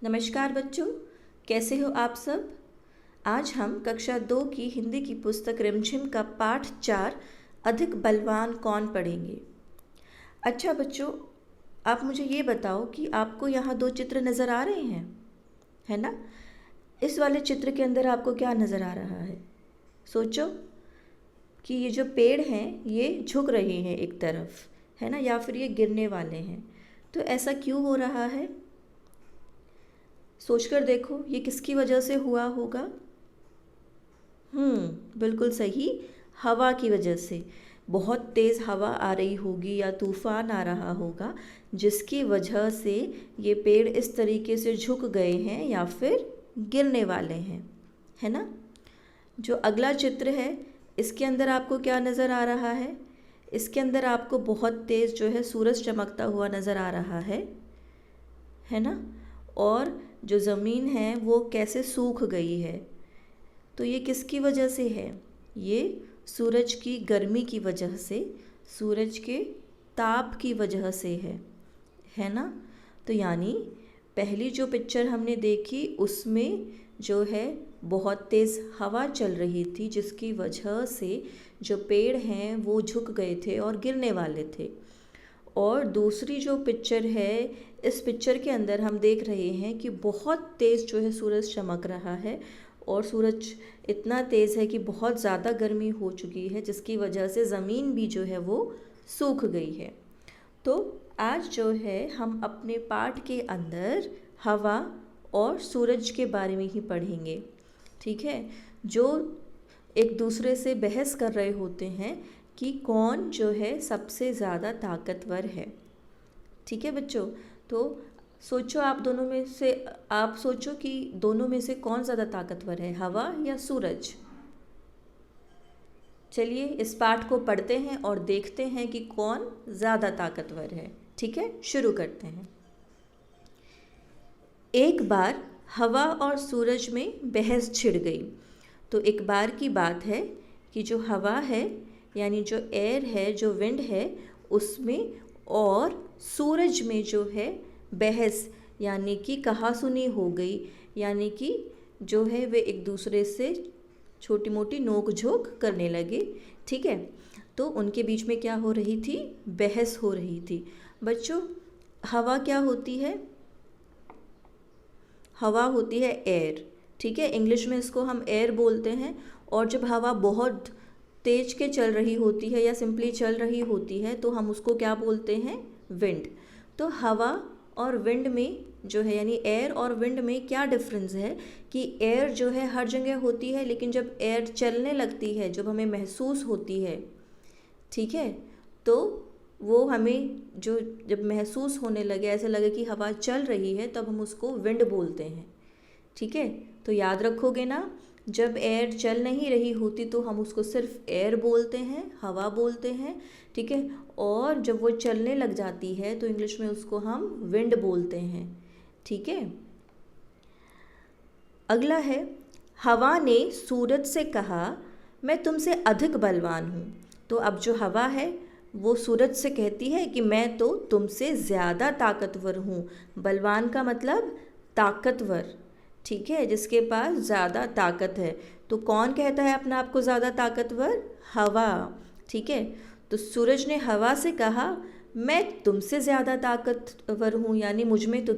नमस्कार बच्चों, कैसे हो आप सब। आज हम कक्षा 2 की हिंदी की पुस्तक रिमझिम का पाठ 4 अधिक बलवान कौन पढ़ेंगे। अच्छा बच्चों, आप मुझे ये बताओ कि आपको यहाँ 2 चित्र नज़र आ रहे हैं, है ना। इस वाले चित्र के अंदर आपको क्या नज़र आ रहा है। सोचो कि ये जो पेड़ हैं ये झुक रहे हैं एक तरफ, है ना, या फिर ये गिरने वाले हैं। तो ऐसा क्यों हो रहा है, सोचकर देखो, ये किसकी वजह से हुआ होगा। बिल्कुल सही, हवा की वजह से। बहुत तेज़ हवा आ रही होगी या तूफान आ रहा होगा, जिसकी वजह से ये पेड़ इस तरीके से झुक गए हैं या फिर गिरने वाले हैं, है ना। जो अगला चित्र है, इसके अंदर आपको क्या नज़र आ रहा है। इसके अंदर आपको बहुत तेज़ जो है सूरज चमकता हुआ नज़र आ रहा है ना। और जो ज़मीन है वो कैसे सूख गई है। तो ये किसकी वजह से है, ये सूरज की गर्मी की वजह से, सूरज के ताप की वजह से है ना। तो यानी पहली जो पिक्चर हमने देखी उसमें जो है बहुत तेज़ हवा चल रही थी, जिसकी वजह से जो पेड़ हैं वो झुक गए थे और गिरने वाले थे। और दूसरी जो पिक्चर है, इस पिक्चर के अंदर हम देख रहे हैं कि बहुत तेज़ जो है सूरज चमक रहा है और सूरज इतना तेज़ है कि बहुत ज़्यादा गर्मी हो चुकी है, जिसकी वजह से ज़मीन भी जो है वो सूख गई है। तो आज जो है हम अपने पाठ के अंदर हवा और सूरज के बारे में ही पढ़ेंगे, ठीक है। जो एक दूसरे से बहस कर रहे होते हैं कि कौन जो है सबसे ज़्यादा ताकतवर है, ठीक है बच्चों। तो सोचो, आप सोचो कि दोनों में से कौन ज़्यादा ताकतवर है, हवा या सूरज। चलिए इस पाठ को पढ़ते हैं और देखते हैं कि कौन ज़्यादा ताकतवर है, ठीक है। शुरू करते हैं। एक बार हवा और सूरज में बहस छिड़ गई। तो एक बार की बात है कि जो हवा है, यानी जो एयर है, जो विंड है, उसमें और सूरज में जो है बहस यानी कि कहासुनी हो गई, यानी कि जो है वे एक दूसरे से छोटी मोटी नोक झोंक करने लगे, ठीक है। तो उनके बीच में क्या हो रही थी, बहस हो रही थी। बच्चों, हवा क्या होती है, हवा होती है एयर, ठीक है। इंग्लिश में इसको हम एयर बोलते हैं। और जब हवा बहुत तेज के चल रही होती है या सिंपली चल रही होती है तो हम उसको क्या बोलते हैं, विंड। तो हवा और विंड में जो है, यानी एयर और विंड में क्या डिफरेंस है कि एयर जो है हर जगह होती है, लेकिन जब एयर चलने लगती है, जब हमें महसूस होती है, ठीक है, तो वो हमें जो जब महसूस होने लगे, ऐसे लगे कि हवा चल रही है, तब हम उसको विंड बोलते हैं, ठीक है। तो याद रखोगे ना, जब एयर चल नहीं रही होती तो हम उसको सिर्फ एयर बोलते हैं, हवा बोलते हैं, ठीक है। और जब वो चलने लग जाती है तो इंग्लिश में उसको हम विंड बोलते हैं, ठीक है। अगला है, हवा ने सूरज से कहा, मैं तुमसे अधिक बलवान हूँ। तो अब जो हवा है वो सूरज से कहती है कि मैं तो तुमसे ज़्यादा ताकतवर हूँ। बलवान का मतलब ताकतवर, ठीक है, जिसके पास ज़्यादा ताकत है। तो कौन कहता है अपना आप को ज़्यादा ताकतवर, हवा, ठीक है। तो सूरज ने हवा से कहा, मैं तुमसे ज़्यादा ताकतवर हूँ, यानी मुझ में तो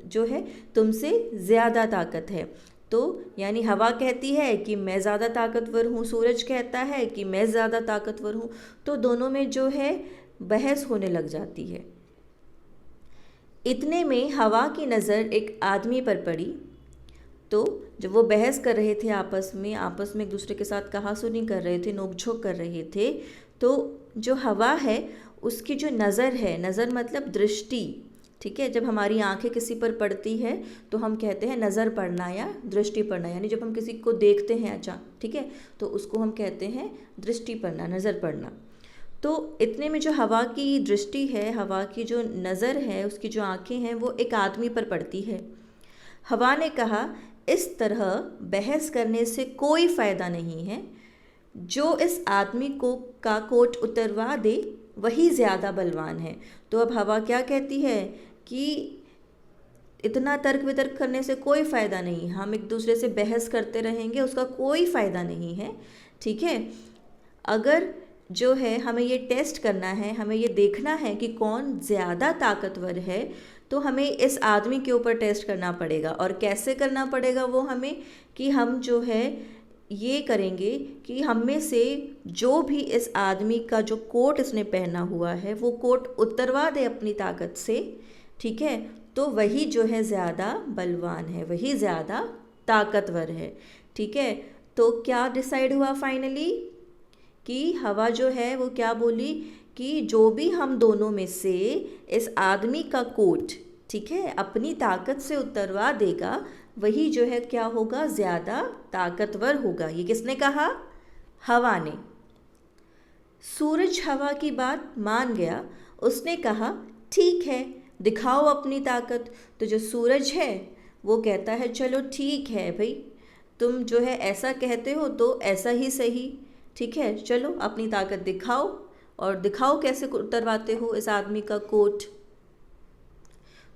जो है तुमसे ज़्यादा ताकत है। तो यानी हवा कहती है कि मैं ज़्यादा ताकतवर हूँ, सूरज कहता है कि मैं ज़्यादा ताकतवर हूँ। तो दोनों में जो है बहस होने लग जाती है। इतने में हवा की नज़र एक आदमी पर पड़ी। तो जब वो बहस कर रहे थे आपस में एक दूसरे के साथ कहासुनी कर रहे थे, नोकझोंक कर रहे थे, तो जो हवा है उसकी जो नज़र है, नज़र मतलब दृष्टि, ठीक है। जब हमारी आंखें किसी पर पड़ती है तो हम कहते हैं नज़र पड़ना या दृष्टि पड़ना, यानी जब हम किसी को देखते हैं अचानक, ठीक है, तो उसको हम कहते हैं दृष्टि पड़ना, नज़र पड़ना। तो इतने में जो हवा की दृष्टि है, हवा की जो नज़र है, उसकी जो आंखें हैं, वो एक आदमी पर पड़ती है। हवा ने कहा, इस तरह बहस करने से कोई फ़ायदा नहीं है। जो इस आदमी को का कोट उतरवा दे वही ज़्यादा बलवान है। तो अब हवा क्या कहती है कि इतना तर्क वितर्क करने से कोई फ़ायदा नहीं, हम एक दूसरे से बहस करते रहेंगे, उसका कोई फ़ायदा नहीं है। ठीक है, अगर जो है हमें ये टेस्ट करना है, हमें ये देखना है कि कौन ज़्यादा ताकतवर है, तो हमें इस आदमी के ऊपर टेस्ट करना पड़ेगा। और कैसे करना पड़ेगा वो हमें, कि हम जो है ये करेंगे कि हम में से जो भी इस आदमी का जो कोट इसने पहना हुआ है वो कोट उतरवा दे अपनी ताकत से। ठीक है, तो वही जो है ज़्यादा बलवान है, वही ज़्यादा ताकतवर है। ठीक है, तो क्या डिसाइड हुआ फाइनली, कि हवा जो है वो क्या बोली कि जो भी हम दोनों में से इस आदमी का कोट, ठीक है, अपनी ताकत से उतरवा देगा, वही जो है क्या होगा, ज़्यादा ताकतवर होगा। ये किसने कहा, हवा ने। सूरज हवा की बात मान गया, उसने कहा ठीक है, दिखाओ अपनी ताकत। तो जो सूरज है वो कहता है चलो ठीक है भाई, तुम जो है ऐसा कहते हो तो ऐसा ही सही। ठीक है, चलो अपनी ताकत दिखाओ, और दिखाओ कैसे उतरवाते हो इस आदमी का कोट।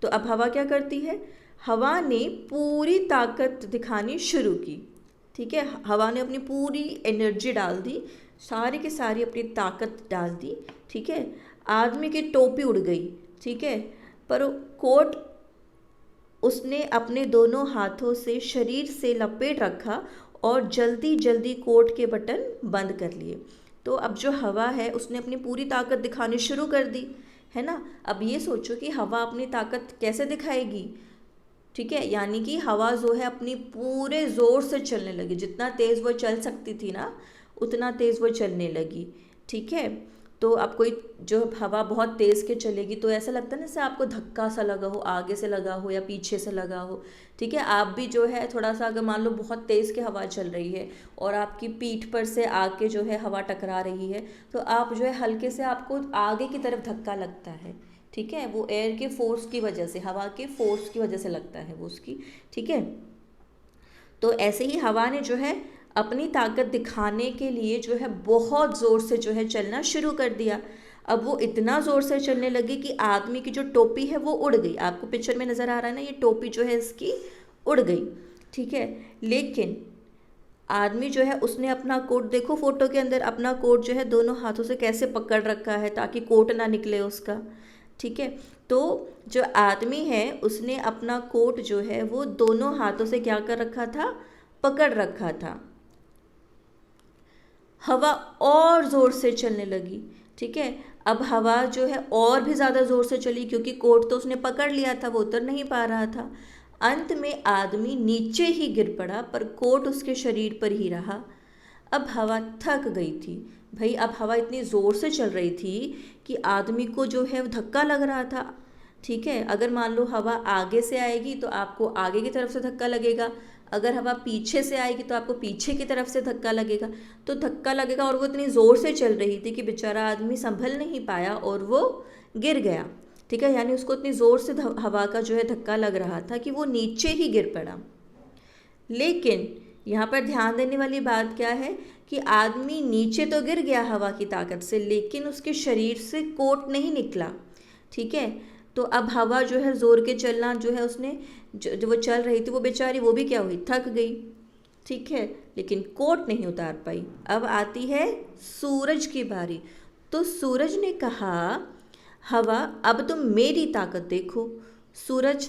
तो अब हवा क्या करती है, हवा ने पूरी ताकत दिखानी शुरू की। ठीक है, हवा ने अपनी पूरी एनर्जी डाल दी, सारी की सारी अपनी ताकत डाल दी। ठीक है, आदमी की टोपी उड़ गई। ठीक है, पर कोट उसने अपने दोनों हाथों से शरीर से लपेट रखा और जल्दी जल्दी कोट के बटन बंद कर लिए। तो अब जो हवा है उसने अपनी पूरी ताकत दिखानी शुरू कर दी, है ना। अब ये सोचो कि हवा अपनी ताकत कैसे दिखाएगी। ठीक है, यानी कि हवा जो है अपनी पूरे ज़ोर से चलने लगी, जितना तेज़ वो चल सकती थी ना उतना तेज़ वो चलने लगी। ठीक है, तो अब कोई जो हवा बहुत तेज़ के चलेगी तो ऐसा लगता है ना जैसे आपको धक्का सा लगा हो, आगे से लगा हो या पीछे से लगा हो। ठीक है, आप भी जो है थोड़ा सा, अगर मान लो बहुत तेज़ की हवा चल रही है और आपकी पीठ पर से आके जो है हवा टकरा रही है, तो आप जो है हल्के से आपको आगे की तरफ धक्का लगता है। ठीक है, वो एयर के फोर्स की वजह से, हवा के फोर्स की वजह से लगता है वो उसकी। ठीक है, तो ऐसे ही हवा ने जो है अपनी ताकत दिखाने के लिए जो है बहुत ज़ोर से जो है चलना शुरू कर दिया। अब वो इतना ज़ोर से चलने लगी कि आदमी की जो टोपी है वो उड़ गई। आपको पिक्चर में नज़र आ रहा है ना, ये टोपी जो है इसकी उड़ गई। ठीक है, लेकिन आदमी जो है उसने अपना कोट, देखो फोटो के अंदर, अपना कोट जो है दोनों हाथों से कैसे पकड़ रखा है ताकि कोट ना निकले उसका। ठीक है, तो जो आदमी है उसने अपना कोट जो है वो दोनों हाथों से क्या कर रखा था, पकड़ रखा था। हवा और ज़ोर से चलने लगी। ठीक है, अब हवा जो है और भी ज़्यादा ज़ोर से चली, क्योंकि कोट तो उसने पकड़ लिया था, वो उतर नहीं पा रहा था। अंत में आदमी नीचे ही गिर पड़ा, पर कोट उसके शरीर पर ही रहा। अब हवा थक गई थी भाई, अब हवा इतनी ज़ोर से चल रही थी कि आदमी को जो है धक्का लग रहा था। ठीक है, अगर मान लो हवा आगे से आएगी तो आपको आगे की तरफ से धक्का लगेगा, अगर हवा पीछे से आएगी तो आपको पीछे की तरफ से धक्का लगेगा। तो धक्का लगेगा, और वो इतनी ज़ोर से चल रही थी कि बेचारा आदमी संभल नहीं पाया और वो गिर गया। ठीक है, यानी उसको इतनी ज़ोर से हवा का जो है धक्का लग रहा था कि वो नीचे ही गिर पड़ा। लेकिन यहाँ पर ध्यान देने वाली बात क्या है कि आदमी नीचे तो गिर गया हवा की ताकत से, लेकिन उसके शरीर से कोट नहीं निकला। ठीक है, तो अब हवा जो है ज़ोर के चलना जो है उसने जो वो चल रही थी वो बेचारी, वो भी क्या हुई, थक गई। ठीक है, लेकिन कोट नहीं उतार पाई। अब आती है सूरज की बारी। तो सूरज ने कहा, हवा अब तुम मेरी ताकत देखो। सूरज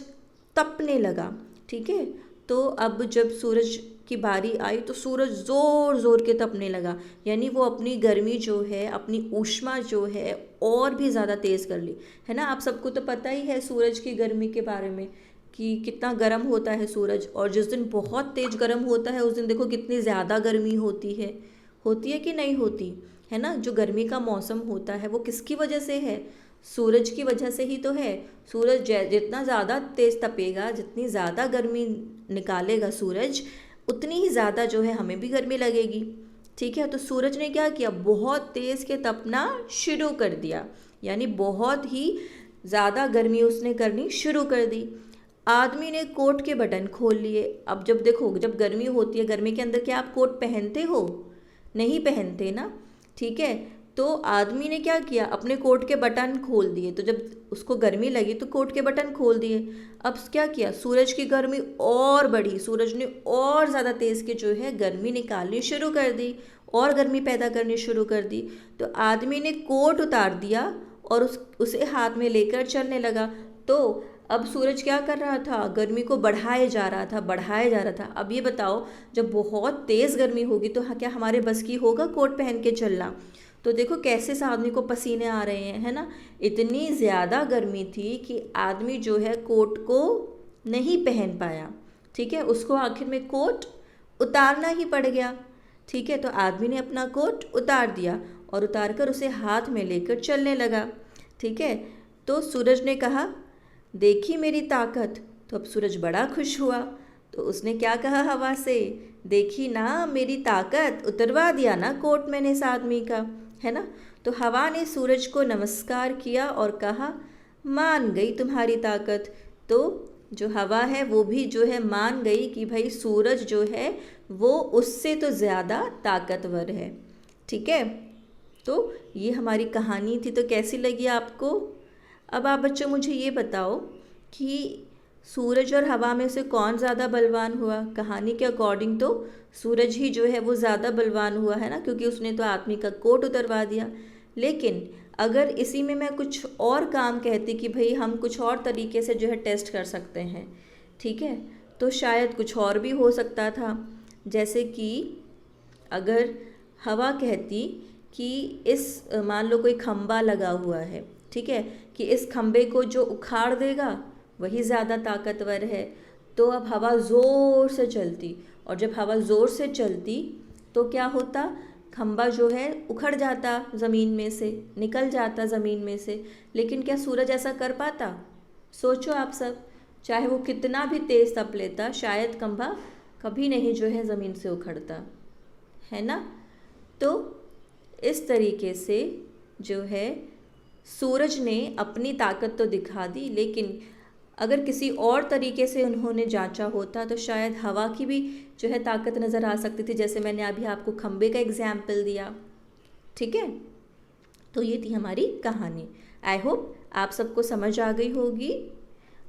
तपने लगा। ठीक है, तो अब जब सूरज की बारी आई तो सूरज ज़ोर ज़ोर के तपने लगा, यानी वो अपनी गर्मी जो है, अपनी ऊष्मा जो है और भी ज़्यादा तेज़ कर ली, है ना। आप सबको तो पता ही है सूरज की गर्मी के बारे में कि कितना गर्म होता है सूरज, और जिस दिन बहुत तेज़ गर्म होता है उस दिन देखो कितनी ज़्यादा गर्मी होती है कि नहीं होती, है ना। जो गर्मी का मौसम होता है वो किसकी वजह से है, सूरज की वजह से ही तो है। सूरज जितना ज़्यादा तेज़ तपेगा, जितनी ज़्यादा गर्मी निकालेगा सूरज, उतनी ही ज़्यादा जो है हमें भी गर्मी लगेगी। ठीक है, तो सूरज ने क्या किया, बहुत तेज़ के तपना शुरू कर दिया, यानी बहुत ही ज़्यादा गर्मी उसने करनी शुरू कर दी। आदमी ने कोट के बटन खोल लिए। अब जब देखो, जब गर्मी होती है, गर्मी के अंदर क्या आप कोट पहनते हो, नहीं पहनते ना। ठीक है, तो आदमी ने क्या किया, अपने कोट के बटन खोल दिए। तो जब उसको गर्मी लगी तो कोट के बटन खोल दिए। अब क्या किया, सूरज की गर्मी और बढ़ी, सूरज ने और ज़्यादा तेज़ की जो है गर्मी निकालनी शुरू कर दी और गर्मी पैदा करनी शुरू कर दी। तो आदमी ने कोट उतार दिया और उसे हाथ में लेकर चलने लगा। तो अब सूरज क्या कर रहा था, गर्मी को बढ़ाए जा रहा था, बढ़ाए जा रहा था। अब ये बताओ, जब बहुत तेज़ गर्मी होगी तो क्या हमारे बस की होगा कोट पहन के चलना। तो देखो कैसे इस आदमी को पसीने आ रहे हैं, है ना। इतनी ज़्यादा गर्मी थी कि आदमी जो है कोट को नहीं पहन पाया। ठीक है, उसको आखिर में कोट उतारना ही पड़ गया। ठीक है, तो आदमी ने अपना कोट उतार दिया और उतार कर उसे हाथ में लेकर चलने लगा। ठीक है, तो सूरज ने कहा, देखी मेरी ताकत। तो अब सूरज बड़ा खुश हुआ। तो उसने क्या कहा हवा से, देखी ना मेरी ताकत, उतरवा दिया ना कोट मैंने इस आदमी का, है ना। तो हवा ने सूरज को नमस्कार किया और कहा, मान गई तुम्हारी ताकत। तो जो हवा है वो भी जो है मान गई कि भाई सूरज जो है वो उससे तो ज़्यादा ताकतवर है। ठीक है, तो ये हमारी कहानी थी। तो कैसी लगी आपको। अब आप बच्चों मुझे ये बताओ कि सूरज और हवा में से कौन ज़्यादा बलवान हुआ। कहानी के अकॉर्डिंग तो सूरज ही जो है वो ज़्यादा बलवान हुआ, है ना, क्योंकि उसने तो आदमी का कोट उतरवा दिया। लेकिन अगर इसी में मैं कुछ और काम कहती कि भाई हम कुछ और तरीके से जो है टेस्ट कर सकते हैं, ठीक है, तो शायद कुछ और भी हो सकता था। जैसे कि अगर हवा कहती कि मान लो कोई खंबा लगा हुआ है, ठीक है, कि इस खंबे को जो उखाड़ देगा वही ज़्यादा ताकतवर है। तो अब हवा ज़ोर से चलती, और जब हवा ज़ोर से चलती तो क्या होता, खंबा जो है उखड़ जाता, ज़मीन में से निकल जाता ज़मीन में से। लेकिन क्या सूरज ऐसा कर पाता। सोचो आप सब, चाहे वो कितना भी तेज़ तप लेता, शायद खंबा कभी नहीं जो है ज़मीन से उखड़ता, है ना। तो इस तरीके से जो है सूरज ने अपनी ताकत तो दिखा दी, लेकिन अगर किसी और तरीके से उन्होंने जांचा होता तो शायद हवा की भी जो है ताकत नज़र आ सकती थी, जैसे मैंने अभी आपको खंबे का एग्जाम्पल दिया। ठीक है, तो ये थी हमारी कहानी। आई होप आप सबको समझ आ गई होगी।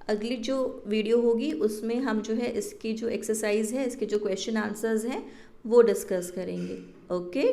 अगली जो वीडियो होगी उसमें हम जो है इसकी जो एक्सरसाइज है, इसके जो क्वेश्चन आंसर्स हैं वो डिस्कस करेंगे। ओके।